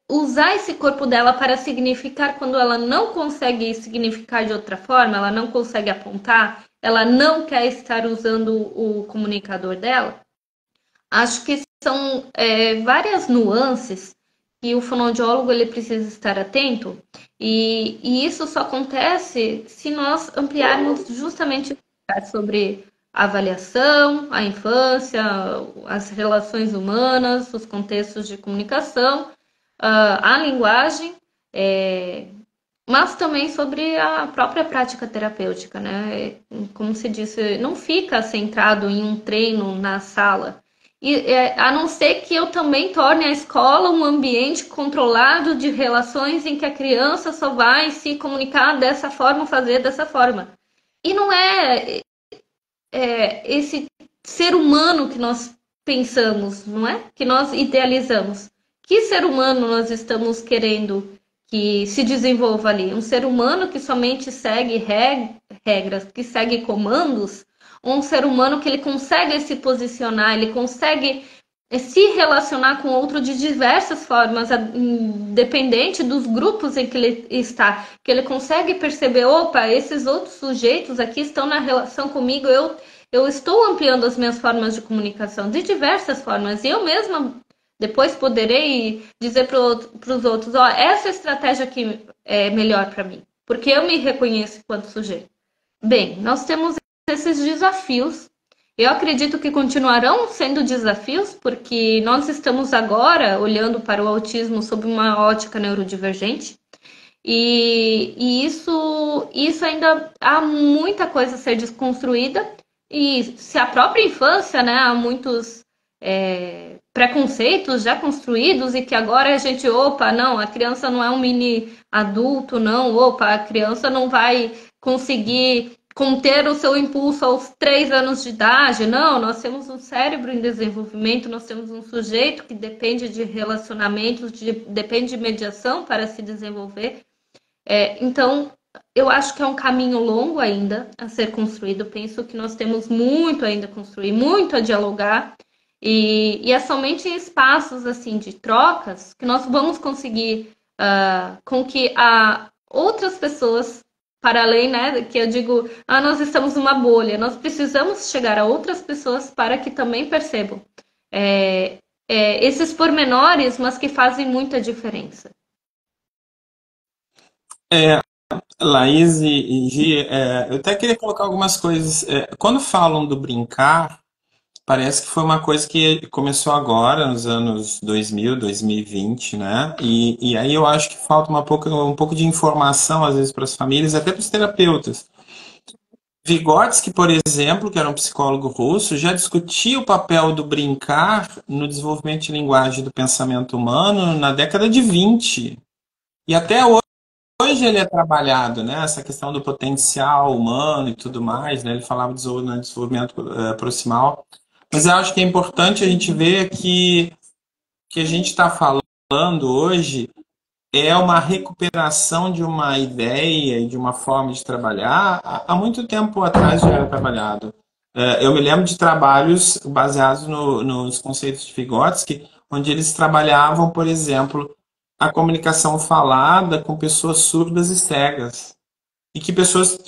Speaker 2: usar esse corpo dela para significar quando ela não consegue significar de outra forma, ela não consegue apontar, ela não quer estar usando o comunicador dela. Acho que são várias nuances que o fonoaudiólogo ele precisa estar atento, e isso só acontece se nós ampliarmos justamente sobre a avaliação, a infância, as relações humanas, os contextos de comunicação, a linguagem, mas também sobre a própria prática terapêutica, né? Como se disse, não fica centrado em um treino na sala. A não ser que eu também torne a escola um ambiente controlado de relações em que a criança só vai se comunicar dessa forma, fazer dessa forma. E não é esse ser humano que nós pensamos, não é? Que nós idealizamos. Que ser humano nós estamos querendo que se desenvolva ali? Um ser humano que somente segue regras, que segue comandos, ou um ser humano que ele consegue se posicionar, ele consegue se relacionar com outro de diversas formas, independente dos grupos em que ele está, que ele consegue perceber, opa, esses outros sujeitos aqui estão na relação comigo, eu estou ampliando as minhas formas de comunicação de diversas formas, e eu mesma depois poderei dizer para os outros, essa estratégia aqui é melhor para mim, porque eu me reconheço enquanto sujeito. Bem, nós temos esses desafios. Eu acredito que continuarão sendo desafios, porque nós estamos agora olhando para o autismo sob uma ótica neurodivergente, e isso ainda há muita coisa a ser desconstruída, e se a própria infância, né, há muitos preconceitos já construídos, e que agora a gente, não, a criança não é um mini adulto, não, a criança não vai conseguir conter o seu impulso aos 3 anos de idade. Não, nós temos um cérebro em desenvolvimento, nós temos um sujeito que depende de relacionamentos, depende de mediação para se desenvolver. Então, eu acho que é um caminho longo ainda a ser construído. Penso que nós temos muito ainda a construir, muito a dialogar, e é somente em espaços assim de trocas que nós vamos conseguir com que outras pessoas, para além, né, que eu digo, nós estamos numa bolha, nós precisamos chegar a outras pessoas para que também percebam esses pormenores, mas que fazem muita diferença.
Speaker 1: Laís e Gi, eu até queria colocar algumas coisas. Quando falam do brincar, parece que foi uma coisa que começou agora, nos anos 2000, 2020, né? E aí eu acho que falta um pouco de informação, às vezes, para as famílias, até para os terapeutas. Vygotsky, por exemplo, que era um psicólogo russo, já discutia o papel do brincar no desenvolvimento de linguagem do pensamento humano na década de 20. E até hoje ele é trabalhado, né? Essa questão do potencial humano e tudo mais, né? Ele falava de desenvolvimento proximal. Mas eu acho que é importante a gente ver que a gente está falando hoje é uma recuperação de uma ideia e de uma forma de trabalhar. Há muito tempo atrás já era trabalhado. Eu me lembro de trabalhos baseados nos conceitos de Vygotsky, onde eles trabalhavam, por exemplo, a comunicação falada com pessoas surdas e cegas. E que pessoas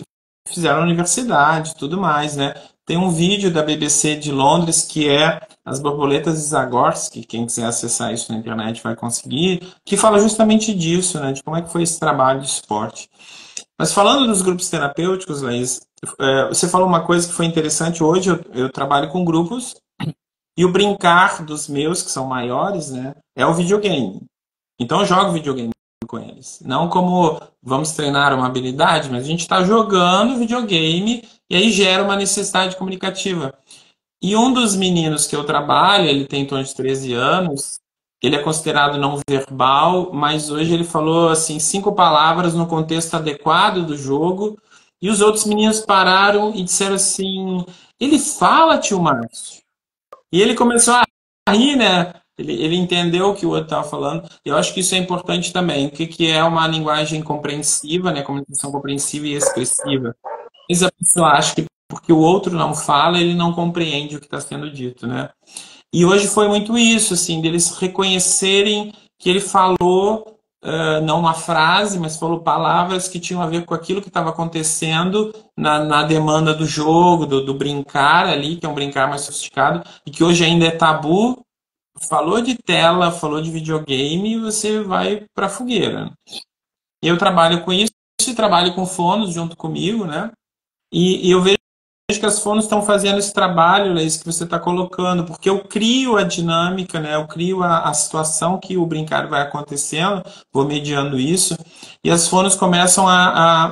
Speaker 1: fizeram universidade e tudo mais, né? Tem um vídeo da BBC de Londres que é As Borboletas de Zagorski, quem quiser acessar isso na internet vai conseguir, que fala justamente disso, né? De como é que foi esse trabalho de suporte. Mas falando dos grupos terapêuticos, Laís, você falou uma coisa que foi interessante. Hoje eu trabalho com grupos e o brincar dos meus, que são maiores, né? É o videogame. Então eu jogo videogame com eles. Não como vamos treinar uma habilidade, mas a gente está jogando videogame e aí gera uma necessidade comunicativa. E um dos meninos que eu trabalho, ele tem em torno de 13 anos, ele é considerado não verbal, mas hoje ele falou assim 5 palavras no contexto adequado do jogo, e os outros meninos pararam e disseram assim, ele fala, tio Márcio. E ele começou a rir, né? Ele entendeu o que o outro estava falando. Eu acho que isso é importante também. O que é uma linguagem compreensiva, né? Comunicação compreensiva e expressiva. Mas a pessoa acha que porque o outro não fala, ele não compreende o que está sendo dito, né? E hoje foi muito isso, assim, deles reconhecerem que ele falou, não uma frase, mas falou palavras que tinham a ver com aquilo que estava acontecendo na demanda do jogo, do brincar ali, que é um brincar mais sofisticado, e que hoje ainda é tabu. Falou de tela, falou de videogame, você vai para a fogueira. E eu trabalho com isso e trabalho com fonos junto comigo, né? E eu vejo que as fonos estão fazendo esse trabalho, é isso que você está colocando, porque eu crio a dinâmica, né? Eu crio a situação que o brincar vai acontecendo, vou mediando isso, e as fonos começam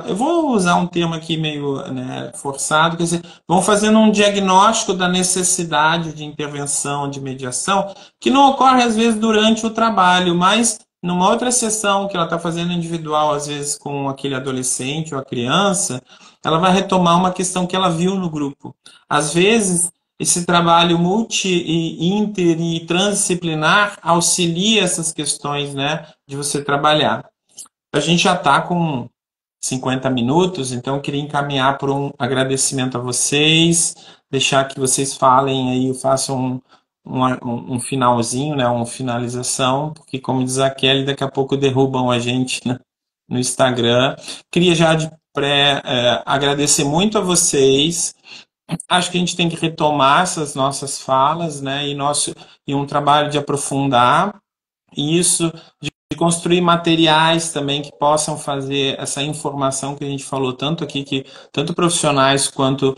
Speaker 1: eu vou usar um termo aqui meio, né, forçado, quer dizer, vão fazendo um diagnóstico da necessidade de intervenção, de mediação, que não ocorre às vezes durante o trabalho, mas numa outra sessão que ela está fazendo individual, às vezes com aquele adolescente ou a criança, ela vai retomar uma questão que ela viu no grupo. Às vezes, esse trabalho inter e transdisciplinar auxilia essas questões, né, de você trabalhar. A gente já está com 50 minutos, então eu queria encaminhar por um agradecimento a vocês, deixar que vocês falem aí, façam um finalzinho, né, uma finalização, porque como diz a Kelly, daqui a pouco derrubam a gente, né, no Instagram. Queria já de agradecer muito a vocês. Acho que a gente tem que retomar essas nossas falas, né, e um trabalho de aprofundar isso, de construir materiais também que possam fazer essa informação que a gente falou tanto aqui, que tanto profissionais quanto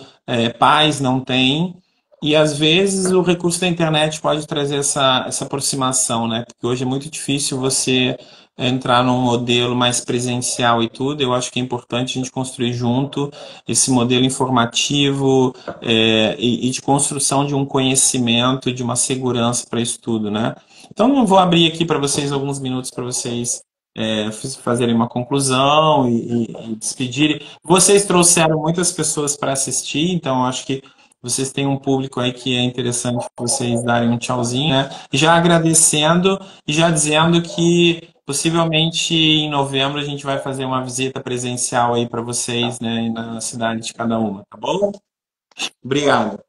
Speaker 1: pais não têm. E às vezes o recurso da internet pode trazer essa aproximação, né? Porque hoje é muito difícil você entrar num modelo mais presencial e tudo. Eu acho que é importante a gente construir junto esse modelo informativo e de construção de um conhecimento, de uma segurança para isso tudo, né? Então, eu vou abrir aqui para vocês alguns minutos para vocês fazerem uma conclusão e despedirem. Vocês trouxeram muitas pessoas para assistir, então acho que vocês têm um público aí que é interessante vocês darem um tchauzinho, né? E já agradecendo e já dizendo que possivelmente em novembro a gente vai fazer uma visita presencial aí para vocês, né, na cidade de cada uma, tá bom? Obrigado.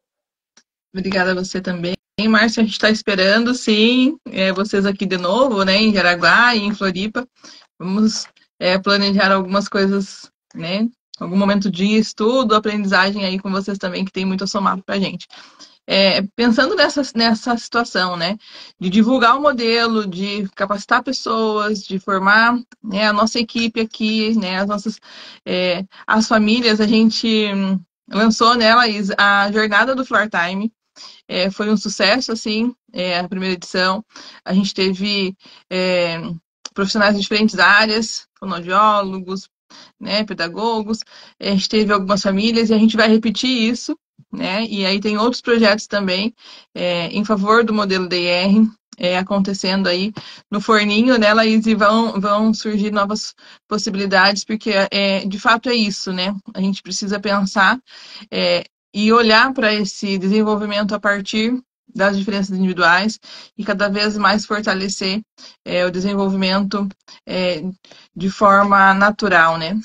Speaker 3: Obrigada a você também. Márcia, a gente está esperando, sim, vocês aqui de novo, né, em Jaraguá e em Floripa. Vamos planejar algumas coisas, né, algum momento de estudo, aprendizagem aí com vocês também, que tem muito a somar para a gente. Pensando nessa situação, né, de divulgar o modelo, de capacitar pessoas, de formar, né, a nossa equipe aqui, né, as famílias, a gente lançou, né, Laís, a jornada do Floor Time. Foi um sucesso, assim, a primeira edição. A gente teve profissionais de diferentes áreas, fonoaudiólogos, né, pedagogos. A gente teve algumas famílias e a gente vai repetir isso, né? E aí tem outros projetos também em favor do modelo DR acontecendo aí no forninho, né, Laís? E vão surgir novas possibilidades, porque de fato é isso, né? A gente precisa pensar e olhar para esse desenvolvimento a partir das diferenças individuais e cada vez mais fortalecer o desenvolvimento de forma natural, né?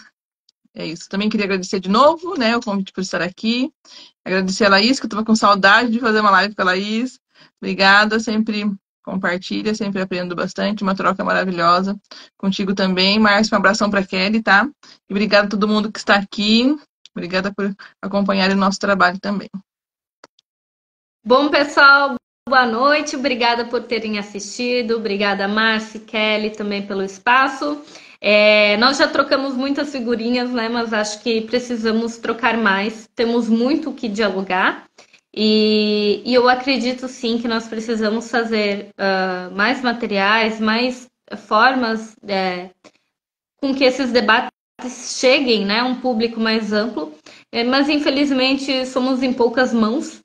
Speaker 3: É isso. Também queria agradecer de novo, né, o convite por estar aqui. Agradecer a Laís, que eu estava com saudade de fazer uma live com a Laís. Obrigada, sempre compartilha, sempre aprendo bastante, uma troca maravilhosa. Contigo também, Márcio, um abração para a Kelly, tá? E obrigada a todo mundo que está aqui. Obrigada por acompanhar o nosso trabalho também.
Speaker 2: Bom, pessoal, boa noite. Obrigada por terem assistido. Obrigada, Márcia e Kelly, também pelo espaço. Nós já trocamos muitas figurinhas, né? Mas acho que precisamos trocar mais. Temos muito o que dialogar. E eu acredito, sim, que nós precisamos fazer mais materiais, mais formas com que esses debates cheguem, né, a um público mais amplo. Mas, infelizmente, somos em poucas mãos.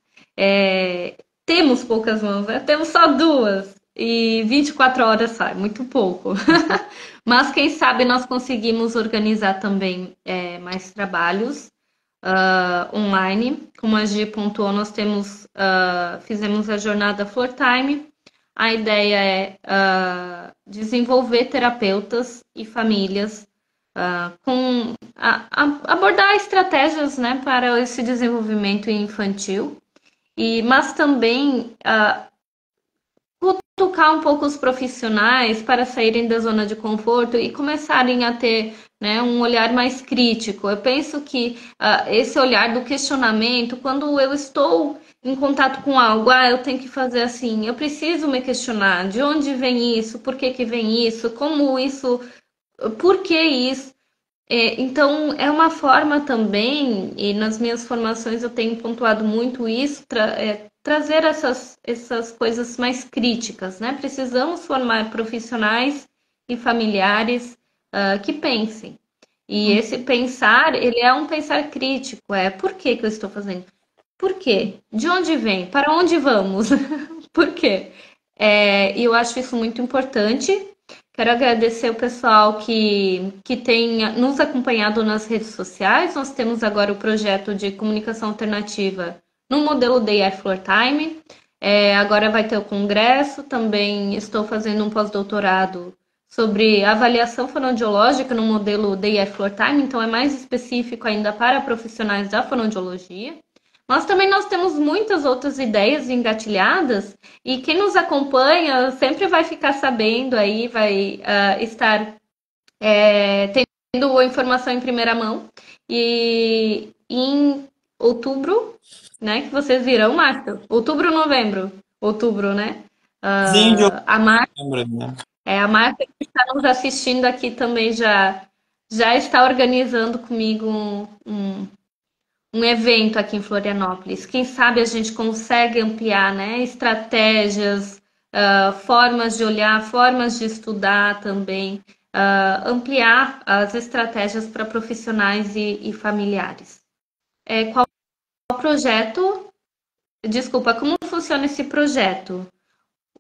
Speaker 2: Temos poucas mãos, né? Temos só 2 e 24 horas sai, muito pouco. Mas quem sabe nós conseguimos organizar também mais trabalhos online. Como a Gi pontuou, nós fizemos a jornada Floor Time. A ideia é desenvolver terapeutas e famílias abordar estratégias, né, para esse desenvolvimento infantil, mas também cutucar um pouco os profissionais para saírem da zona de conforto e começarem a ter, né, um olhar mais crítico. Eu penso que esse olhar do questionamento, quando eu estou em contato com algo, eu tenho que fazer assim, eu preciso me questionar, de onde vem isso, por que que vem isso, como isso, por que isso? Então, é uma forma também, e nas minhas formações eu tenho pontuado muito isso, trazer essas coisas mais críticas, né? Precisamos formar profissionais e familiares que pensem. E esse pensar, ele é um pensar crítico, por que que eu estou fazendo? Por quê? De onde vem? Para onde vamos? Por quê? E eu acho isso muito importante. Quero agradecer o pessoal que tem nos acompanhado nas redes sociais. Nós temos agora o projeto de comunicação alternativa no modelo Day Air Floor Time. Agora vai ter o congresso. Também estou fazendo um pós-doutorado sobre avaliação fonoaudiológica no modelo Day Air Floor Time. Então é mais específico ainda para profissionais da fonoaudiologia. Mas também nós temos muitas outras ideias engatilhadas e quem nos acompanha sempre vai ficar sabendo aí, vai estar tendo a informação em primeira mão. E em outubro, né, que vocês virão, Márcio? Outubro, novembro? Outubro, né?
Speaker 1: Sim, de
Speaker 2: A Marta,
Speaker 1: outubro, né?
Speaker 2: a Marta que está nos assistindo aqui também já está organizando comigo um evento aqui em Florianópolis. Quem sabe a gente consegue ampliar, né, estratégias, formas de olhar, formas de estudar também, ampliar as estratégias para profissionais e familiares. Qual projeto? Desculpa, como funciona esse projeto?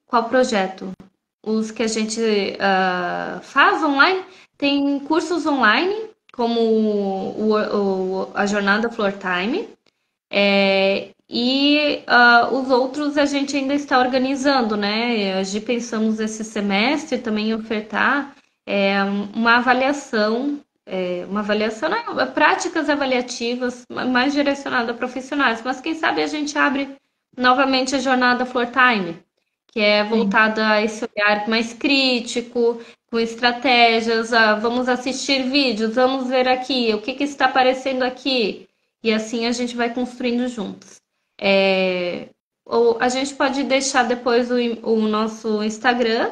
Speaker 2: Qual projeto? Os que a gente faz online? Tem cursos online, como a jornada Floor Time, e os outros a gente ainda está organizando, né? A gente pensamos esse semestre também em ofertar uma avaliação, né? Práticas avaliativas mais direcionadas a profissionais, mas quem sabe a gente abre novamente a jornada Floor Time, que é voltada a esse olhar mais crítico, com estratégias, vamos assistir vídeos, vamos ver aqui, o que está aparecendo aqui, e assim a gente vai construindo juntos. Ou a gente pode deixar depois o nosso Instagram,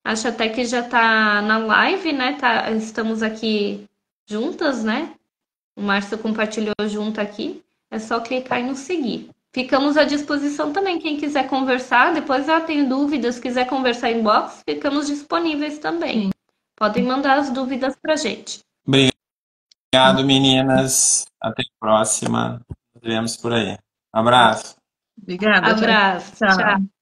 Speaker 2: acho até que já está na live, né? Estamos aqui juntas, né? O Márcio compartilhou junto aqui, é só clicar e nos seguir. Ficamos à disposição também, quem quiser conversar, depois tenho dúvidas, quiser conversar em box, ficamos disponíveis também. Podem mandar as dúvidas pra gente.
Speaker 1: Obrigado, meninas. Até a próxima. Nos vemos por aí. Abraço.
Speaker 3: Obrigada.
Speaker 2: Abraço. Tchau.